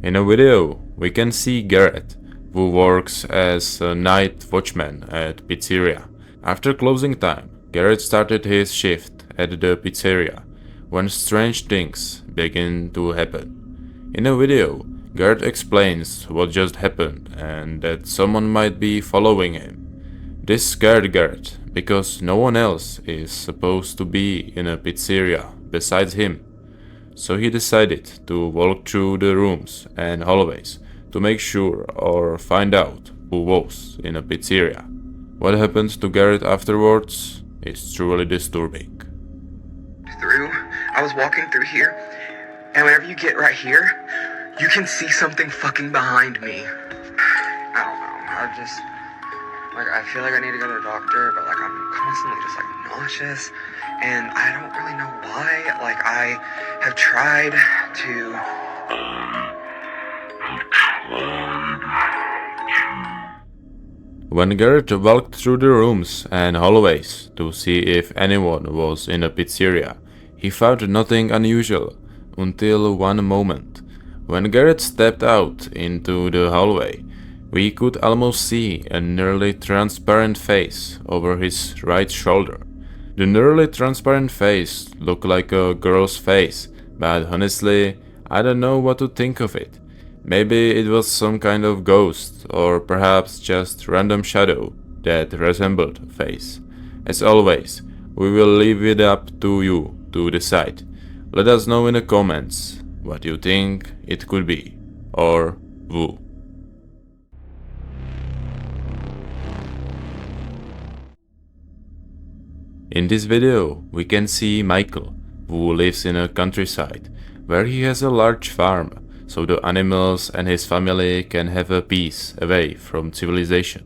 In a video, we can see Garrett, who works as a night watchman at pizzeria. After closing time, Garrett started his shift at the pizzeria when strange things begin to happen. In a video, Garrett explains what just happened and that someone might be following him. This scared Garrett because no one else is supposed to be in a pizzeria besides him. So he decided to walk through the rooms and hallways to make sure or find out who was in a pizzeria. What happened to Garrett afterwards is truly disturbing. I was walking through here, and whenever you get right here, you can see something fucking behind me. I don't know, I feel like I need to go to the doctor, but I'm constantly just nauseous, and I don't really know why. I have tried to... When Garrett walked through the rooms and hallways to see if anyone was in a pizzeria, he found nothing unusual until one moment. When Garrett stepped out into the hallway, we could almost see a nearly transparent face over his right shoulder. The nearly transparent face looked like a girl's face, but honestly, I don't know what to think of it. Maybe it was some kind of ghost, or perhaps just random shadow that resembled a face. As always, we will leave it up to you to decide. Let us know in the comments what you think it could be, or who. In this video, we can see Michael, who lives in a countryside, where he has a large farm, so the animals and his family can have a peace away from civilization.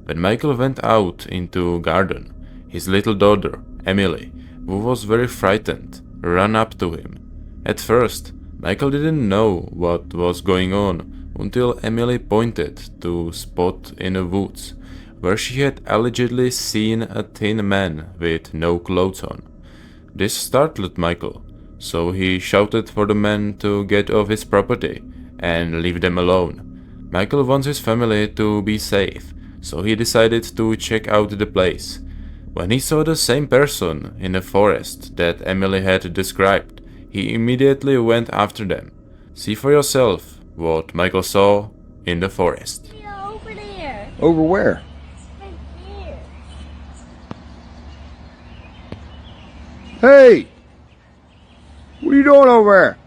When Michael went out into garden, his little daughter, Emily, who was very frightened, ran up to him. At first, Michael didn't know what was going on until Emily pointed to a spot in the woods where she had allegedly seen a thin man with no clothes on. This startled Michael, so he shouted for the man to get off his property and leave them alone. Michael wants his family to be safe, so he decided to check out the place. When he saw the same person in the forest that Emily had described, he immediately went after them. See for yourself what Michael saw in the forest. Yeah, over there. Over where? Right there. Hey! What are you doing over there?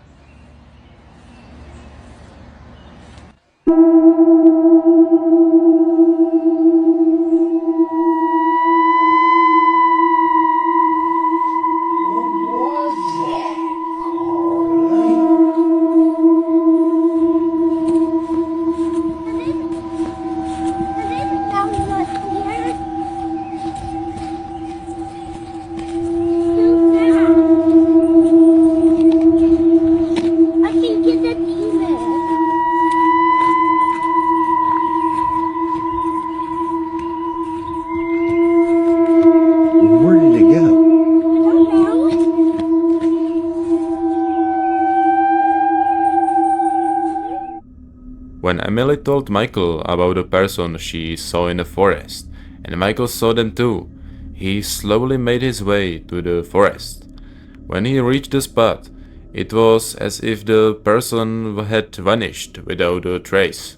Where did it go? When Emily told Michael about the person she saw in the forest, and Michael saw them too, he slowly made his way to the forest. When he reached the spot, it was as if the person had vanished without a trace.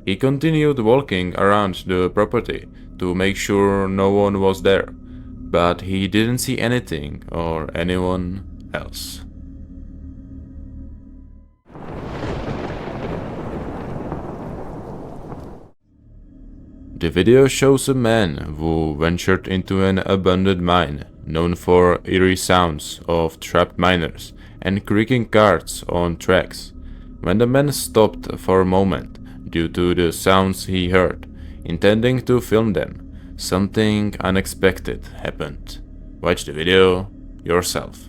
He continued walking around the property to make sure no one was there, but he didn't see anything or anyone else. The video shows a man who ventured into an abandoned mine known for eerie sounds of trapped miners and creaking carts on tracks. When the man stopped for a moment due to the sounds he heard, intending to film them, something unexpected happened. Watch the video yourself.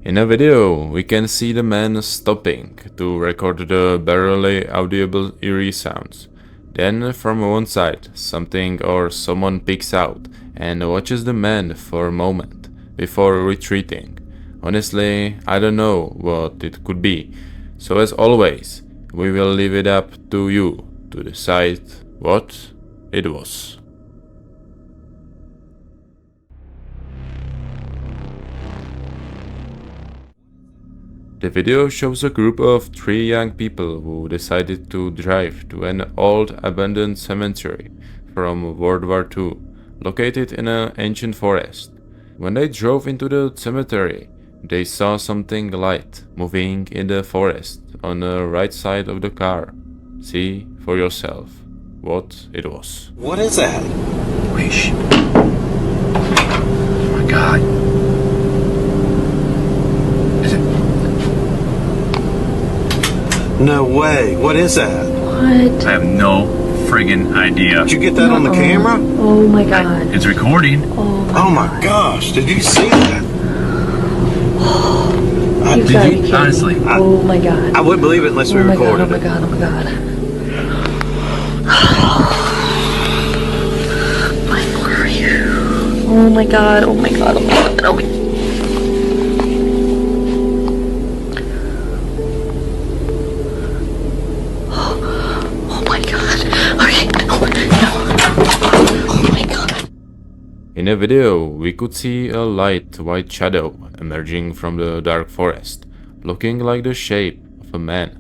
In a video, we can see the man stopping to record the barely audible eerie sounds. Then from one side, something or someone peeks out and watches the man for a moment before retreating. Honestly, I don't know what it could be, so as always, we will leave it up to you to decide what it was. The video shows a group of 3 young people who decided to drive to an old abandoned cemetery from World War II, located in an ancient forest. When they drove into the cemetery, they saw something light moving in the forest on the right side of the car. See for yourself what it was. What is that? Wish. Oh my God. Is it? No way. What is that? What? I have no friggin' idea. Did you get that on the camera? Oh my god. It's recording. Oh my gosh. Did you see that? You Did gotta you? be kidding honestly, me. Oh my god. I wouldn't believe it unless we Oh my god, recorded oh my it. god, oh my god. Mike, where are you? Oh my god, oh my god, oh my god, oh my god. Oh my god. Okay, no, no. Oh my god. In a video, we could see a light white shadow emerging from the dark forest, looking like the shape of a man.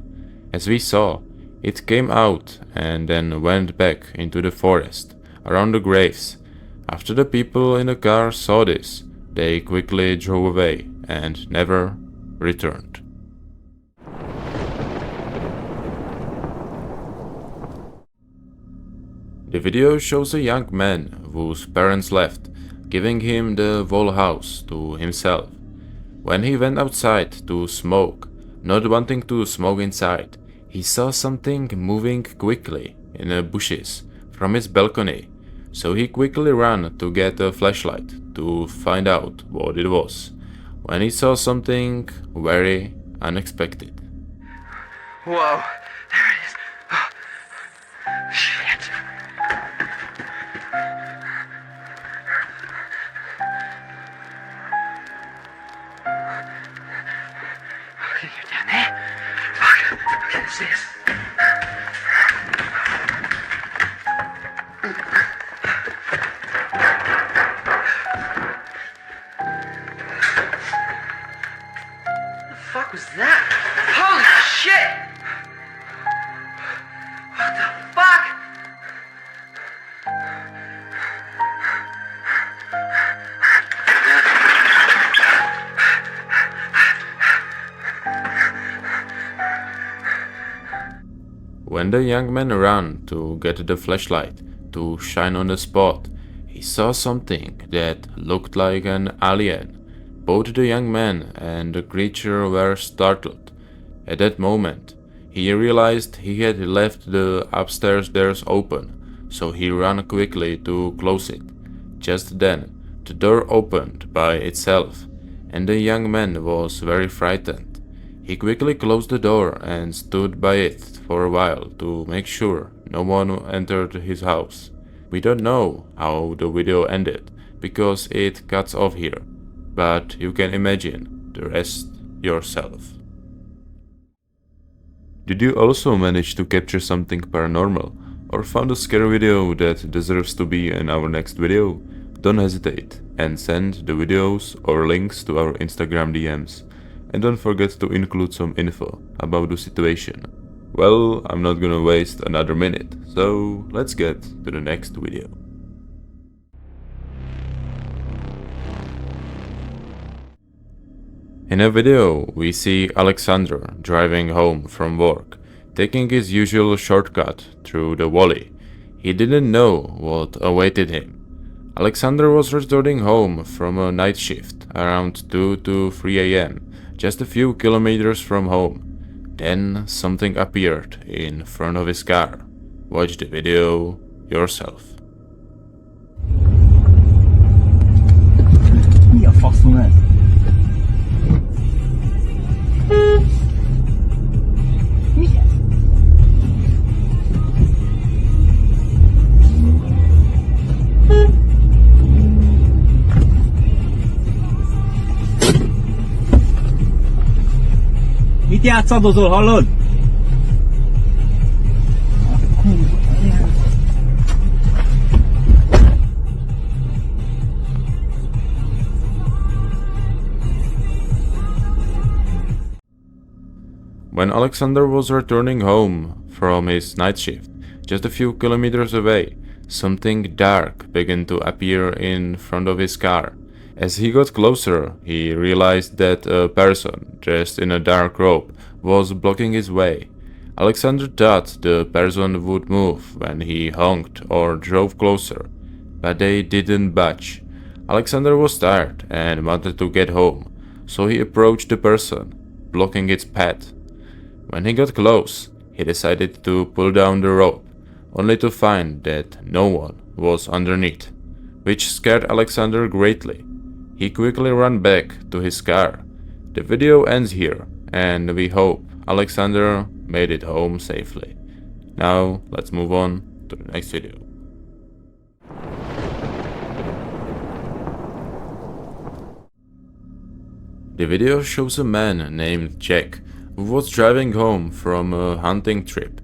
As we saw, it came out and then went back into the forest, around the graves. After the people in the car saw this, they quickly drove away and never returned. The video shows a young man whose parents left, giving him the whole house to himself. When he went outside to smoke, not wanting to smoke inside, he saw something moving quickly in the bushes from his balcony, so he quickly ran to get a flashlight to find out what it was, when he saw something very unexpected. Whoa, there it is. Oh, shit. Okay, you're down there. Okay, what's this? What the fuck was that? Holy shit! What the fuck? When the young man ran to get the flashlight to shine on the spot, he saw something that looked like an alien. Both the young man and the creature were startled. At that moment, he realized he had left the upstairs doors open, so he ran quickly to close it. Just then, the door opened by itself, and the young man was very frightened. He quickly closed the door and stood by it for a while to make sure no one entered his house. We don't know how the video ended because it cuts off here, but you can imagine the rest yourself. Did you also manage to capture something paranormal or found a scary video that deserves to be in our next video? Don't hesitate and send the videos or links to our Instagram DMs. And don't forget to include some info about the situation. Well, I'm not gonna waste another minute, so let's get to the next video. In a video, we see Alexander driving home from work, taking his usual shortcut through the valley. He didn't know what awaited him. Alexander was returning home from a night shift around 2 to 3 AM, just a few kilometers from home. Then something appeared in front of his car. Watch the video yourself. Ja, fast nog net. játszadozol, hallod? When Alexander was returning home from his night shift, just a few kilometers away, something dark began to appear in front of his car. As he got closer, he realized that a person dressed in a dark robe was blocking his way. Alexander thought the person would move when he honked or drove closer, but they didn't budge. Alexander was tired and wanted to get home, so he approached the person, blocking its path. When he got close, he decided to pull down the rope, only to find that no one was underneath, which scared Alexander greatly. He quickly ran back to his car. The video ends here, and we hope Alexander made it home safely. Now, let's move on to the next video. The video shows a man named Jack who was driving home from a hunting trip.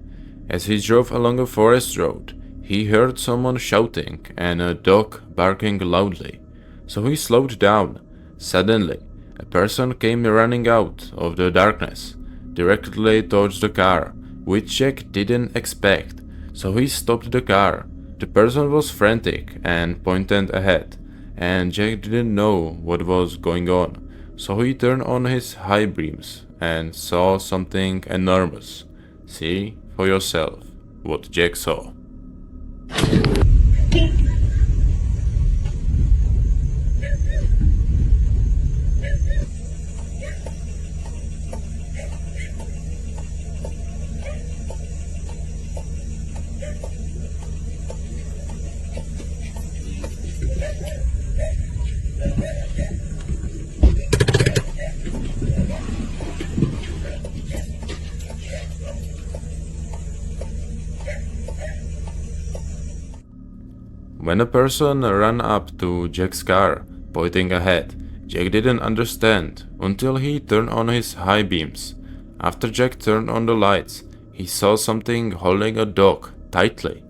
As he drove along a forest road, he heard someone shouting and a dog barking loudly. So he slowed down. Suddenly, a person came running out of the darkness, directly towards the car, which Jack didn't expect. So he stopped the car. The person was frantic and pointed ahead, and Jack didn't know what was going on. So he turned on his high beams and saw something enormous. See for yourself what Jack saw. When a person ran up to Jack's car, pointing ahead, Jack didn't understand until he turned on his high beams. After Jack turned on the lights, he saw something holding a dog tightly,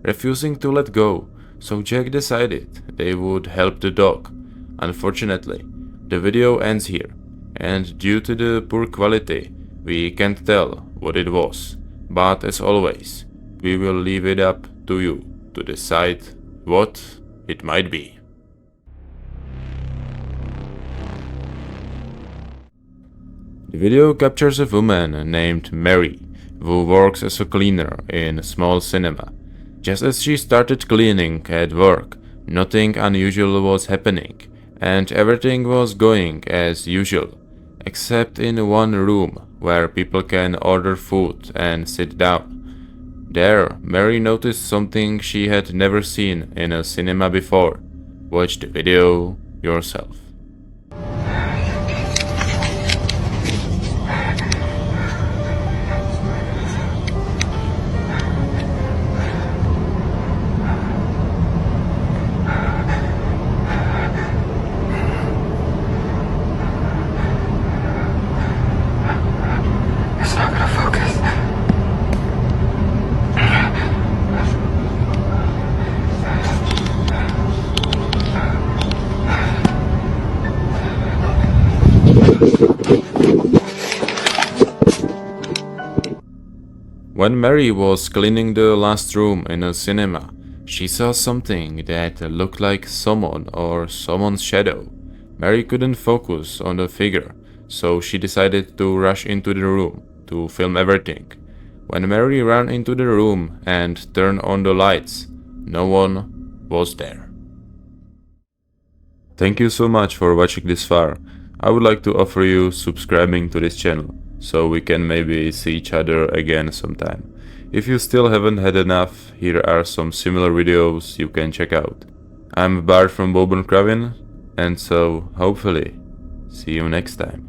refusing to let go, so Jack decided they would help the dog. Unfortunately, the video ends here, and due to the poor quality, we can't tell what it was. But as always, we will leave it up to you to decide what it might be. The video captures a woman named Mary, who works as a cleaner in a small cinema. Just as she started cleaning at work, nothing unusual was happening, and everything was going as usual, except in one room where people can order food and sit down. There, Mary noticed something she had never seen in a cinema before. Watch the video yourself. It's not gonna focus. When Mary was cleaning the last room in a cinema, she saw something that looked like someone or someone's shadow. Mary couldn't focus on the figure, so she decided to rush into the room to film everything. When Mary ran into the room and turned on the lights, no one was there. Thank you so much for watching this far. I would like to offer you subscribing to this channel, so we can maybe see each other again sometime. If you still haven't had enough, here are some similar videos you can check out. I'm Bart from Kravin, and so hopefully see you next time.